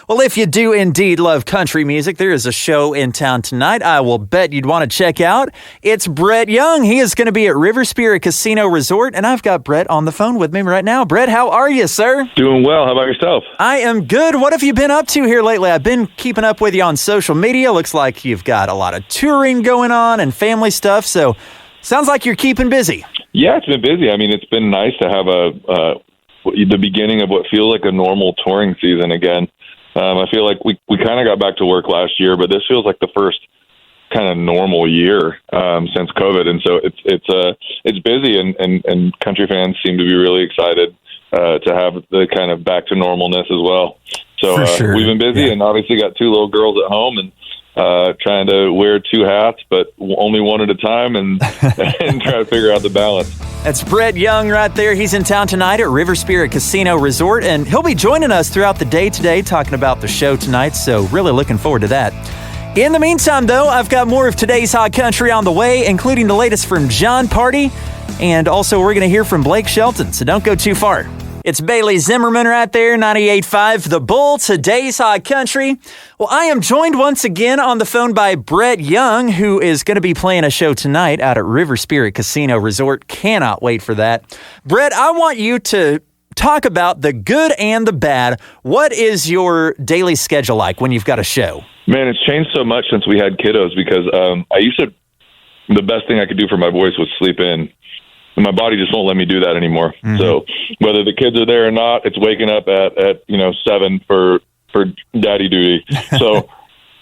Well, if you do indeed love country music, there is a show in town tonight I will bet you'd want to check out. It's Brett Young. He is going to be at River Spirit Casino Resort, and I've got Brett on the phone with me right now. Brett, how are you, sir? Doing well. How about yourself? I am good. What have you been up to here lately? I've been keeping up with you on social media. Looks like you've got a lot of touring going on and family stuff, so sounds like you're keeping busy. Yeah, it's been busy. I mean, it's been nice to have the beginning of what feels like a normal touring season again. I feel like we kind of got back to work last year, but this feels like the first kind of normal year since COVID, and so it's busy, and country fans seem to be really excited to have the kind of back to normalness as well. So sure. We've been busy, and obviously got two little girls at home, and trying to wear two hats, but only one at a time, and and try to figure out the balance. That's Brett Young right there. He's in town tonight at River Spirit Casino Resort, and he'll be joining us throughout the day today talking about the show tonight, so really looking forward to that. In the meantime, though, I've got more of today's hot country on the way, including the latest from John Party, and also we're going to hear from Blake Shelton, so don't go too far. It's Bailey Zimmerman right there, 98.5 The Bull, today's hot country. Well, I am joined once again on the phone by Brett Young, who is going to be playing a show tonight out at River Spirit Casino Resort. Cannot wait for that. Brett, I want you to talk about the good and the bad. What is your daily schedule like when you've got a show? Man, it's changed so much since we had kiddos because the best thing I could do for my voice was sleep in. And my body just won't let me do that anymore. Mm-hmm. So whether the kids are there or not, it's waking up at 7 for daddy duty. So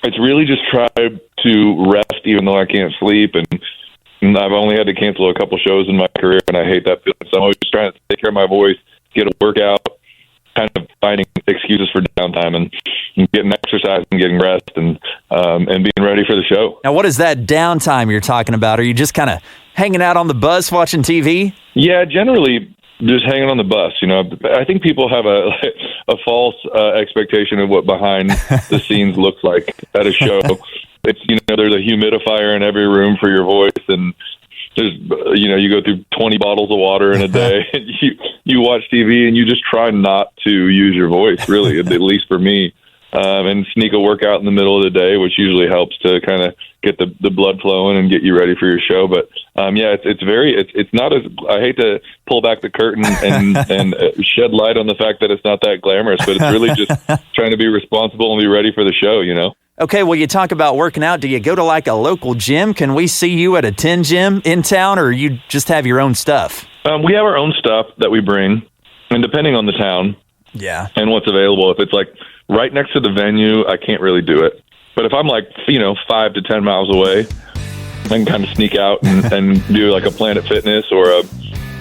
it's really just try to rest even though I can't sleep. And I've only had to cancel a couple shows in my career, and I hate that feeling. So I'm always just trying to take care of my voice, get a workout, kind of finding excuses for downtime and getting exercise and getting rest and being ready for the show. Now, what is that downtime you're talking about? Are you just kind of hanging out on the bus watching TV? Yeah, generally just hanging on the bus. I think people have a false expectation of what behind the scenes looks like at a show. It's there's a humidifier in every room for your voice, and there's you go through 20 bottles of water in a day. And you watch TV and you just try not to use your voice, really, at least for me. And sneak a workout in the middle of the day, which usually helps to kind of get the blood flowing and get you ready for your show. But it's not as, I hate to pull back the curtain and shed light on the fact that it's not that glamorous, but it's really just trying to be responsible and be ready for the show, Okay, well, you talk about working out. Do you go to like a local gym? Can we see you at a 10 gym in town, or you just have your own stuff? We have our own stuff that we bring, and depending on the town and what's available, if it's like right next to the venue, I can't really do it. But if I'm 5 to 10 miles away, I can kind of sneak out and do like a Planet Fitness or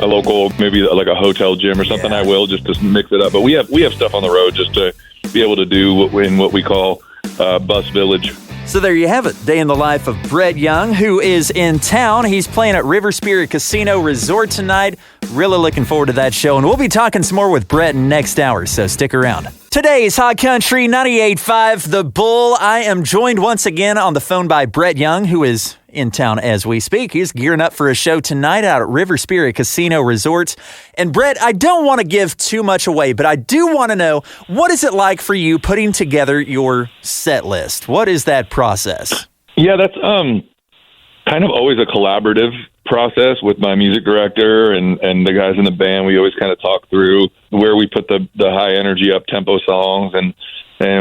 a local, maybe like a hotel gym or something. I will, just to mix it up. But we have stuff on the road just to be able to do what we call Bus Village. So there you have it, day in the life of Brett Young, who is in town. He's playing at River Spirit Casino Resort tonight. Really looking forward to that show, and we'll be talking some more with Brett next hour, so stick around. Today's Hot Country 98.5 The Bull. I am joined once again on the phone by Brett Young, who is in town as we speak. He's gearing up for a show tonight out at River Spirit Casino Resort. And Brett, I don't want to give too much away, but I do want to know, what is it like for you putting together your set list? What is that process? Yeah, that's kind of always a collaborative process with my music director and the guys in the band. We always kind of talk through where we put the high energy up tempo songs and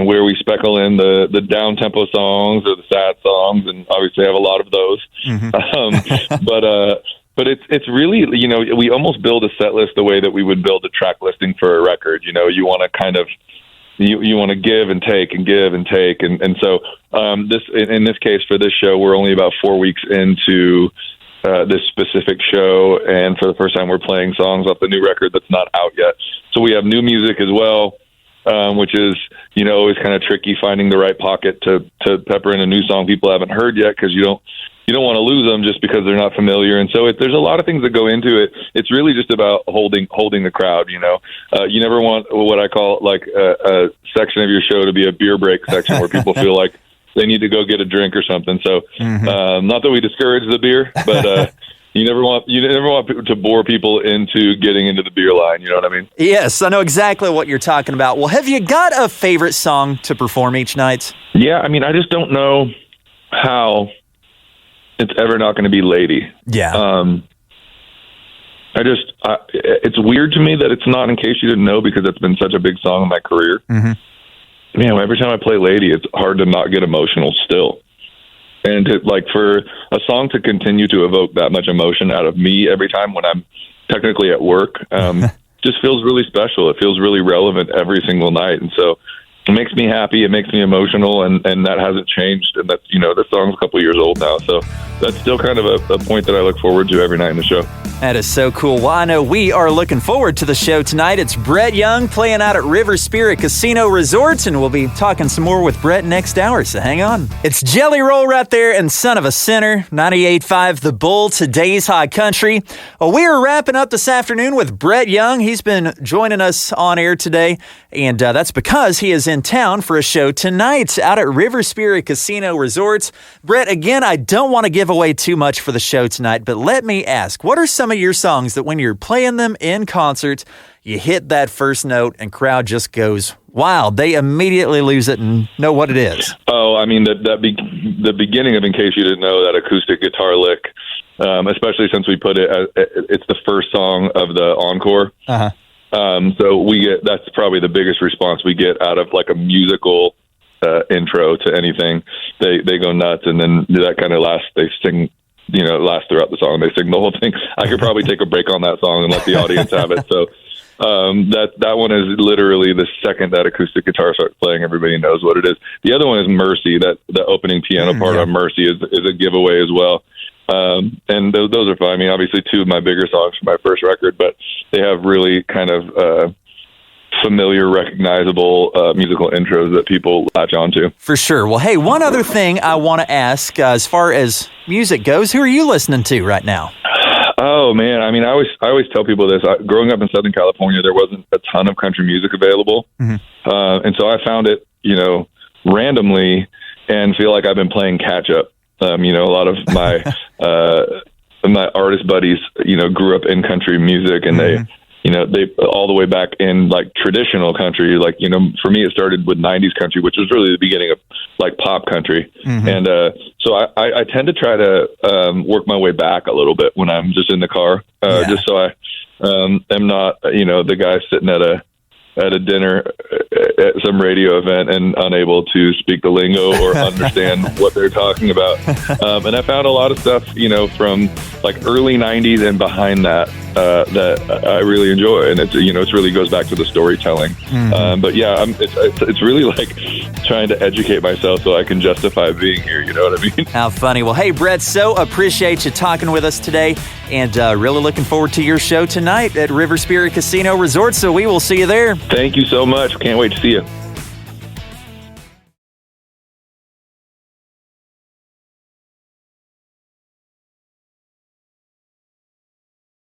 where we speckle in the down tempo songs or the sad songs, and obviously I have a lot of those. Mm-hmm. But it's really, we almost build a set list the way that we would build a track listing for a record. You want to kind of you want to give and take and give and take, and so in this case for this show, we're only about 4 weeks into this specific show, and for the first time we're playing songs off the new record that's not out yet. So we have new music as well, which is always kind of tricky, finding the right pocket to pepper in a new song people haven't heard yet, because you don't want to lose them just because they're not familiar. And so there's a lot of things that go into it. It's really just about holding the crowd. You never want what I call like a section of your show to be a beer break section where people feel like they need to go get a drink or something. So not that we discourage the beer, but You never want to bore people into getting into the beer line. You know what I mean? Yes, I know exactly what you're talking about. Well, have you got a favorite song to perform each night? Yeah, I mean, I just don't know how it's ever not going to be Lady. Yeah. It's weird to me that it's not In Case You Didn't Know, because it's been such a big song in my career. Mm-hmm. Man, every time I play Lady, it's hard to not get emotional still. And for a song to continue to evoke that much emotion out of me every time when I'm technically at work, just feels really special. It feels really relevant every single night. And so it makes me happy. It makes me emotional. And that hasn't changed. And that's, the song's a couple years old now. So that's still kind of a point that I look forward to every night in the show. That is so cool. Well, I know we are looking forward to the show tonight. It's Brett Young playing out at River Spirit Casino Resort, and we'll be talking some more with Brett next hour, so hang on. It's Jelly Roll right there and Son of a Sinner, 98.5 The Bull, today's High Country. Well, we are wrapping up this afternoon with Brett Young. He's been joining us on air today, and that's because he is in town for a show tonight out at River Spirit Casino Resort. Brett, again, I don't want to give away too much for the show tonight, but let me ask, what are some of your songs that when you're playing them in concert, you hit that first note and crowd just goes wild? They immediately lose it and know what it is. Oh, I mean, the beginning of In Case You Didn't Know, that acoustic guitar lick, especially since we put it's the first song of the encore. Uh-huh. So that's probably the biggest response we get out of like a musical intro to anything. They go nuts, and then that kind of they sing, lasts throughout the song. They sing the whole thing. I could probably take a break on that song and let the audience have it. So that one is literally the second that acoustic guitar starts playing, everybody knows what it is. The other one is Mercy. That the opening piano part on Mercy is a giveaway as well. And those are fun. I mean, obviously two of my bigger songs from my first record, but they have really kind of familiar, recognizable musical intros that people latch onto. For sure. Well, hey, one other thing I want to ask, as far as music goes, who are you listening to right now? Oh man, I mean, I always tell people this. Growing up in Southern California, there wasn't a ton of country music available, and so I found it, randomly, and feel like I've been playing catch up. A lot of my my artist buddies, grew up in country music, and they all the way back in like traditional country. Like, for me, it started with 90s country, which was really the beginning of like pop country. And so I tend to try to work my way back a little bit when I'm just in the car, just so I am not, the guy sitting at a dinner at some radio event and unable to speak the lingo or understand what they're talking about. And I found a lot of stuff, from like early 90s and behind that I really enjoy. And it's, it really goes back to the storytelling. But yeah, it's really like trying to educate myself so I can justify being here. You know what I mean? How funny. Well, hey, Brett, so appreciate you talking with us today, and really looking forward to your show tonight at River Spirit Casino Resort. So we will see you there. Thank you so much. Can't wait to see you.